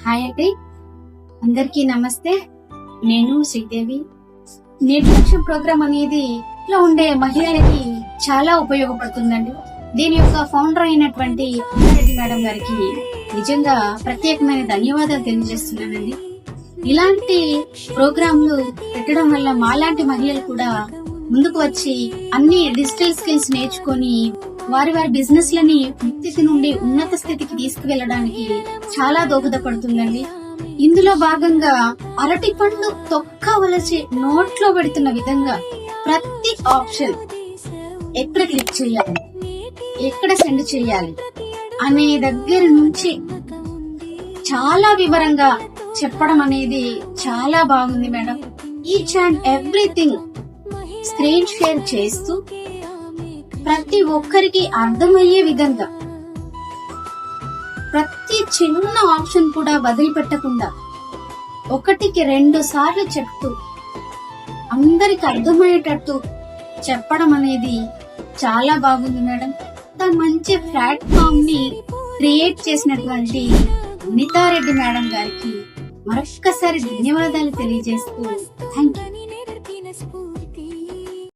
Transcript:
Hi అండి, అందరికీ నమస్తే. నేను శ్రీదేవి. నేటి లక్ష్యం ప్రోగ్రామ్ అనేది ఇంట్లో ఉండే మహిళలకి చాలా ఉపయోగపడుతుందండి. దీని యొక్క ఫౌండర్ అయినటువంటి రెడ్డి మేడం గారికి నిజంగా ప్రత్యేకమైన ధన్యవాదాలు తెలియజేస్తున్నానండి. ఇలాంటి ప్రోగ్రాంలు పెట్టడం వల్ల మాలాంటి మహిళలు కూడా ముందుకు వచ్చి అన్ని డిజిటల్ స్కిల్స్ నేర్చుకొని వారి బిజినెస్ లని స్థితి నుండి ఉన్నత స్థితికి తీసుకువెళ్ళడానికి చాలా దోహదపడుతుందండి. ఇందులో భాగంగా అరటి పండు తొక్క వలచి నోట్లో పెడుతున్న విధంగా ప్రతి ఆప్షన్ ఎక్కడ క్లిక్ చేయాలి, ఎక్కడ సెండ్ చేయాలి అనే దగ్గర నుంచి చాలా వివరంగా చెప్పడం అనేది చాలా బాగుంది madam. Each and everything screen share చేస్తూ ప్రతి ఒక్కరికి అర్థమయ్యే విధంగా ప్రతి చిన్న ఆప్షన్ కూడా వదిలిపెట్టకుండా 1-2 సార్లు చెప్తూ అందరికి అర్థమయ్యేటట్టు చెప్పడం అనేది చాలా బాగుంది మేడం. మంచి ప్లాట్ఫామ్ ని క్రియేట్ చేసినటువంటి అనితారెడ్డి మేడం గారికి మరొక్కసారి ధన్యవాదాలు తెలియజేస్తూ థ్యాంక్ యూ.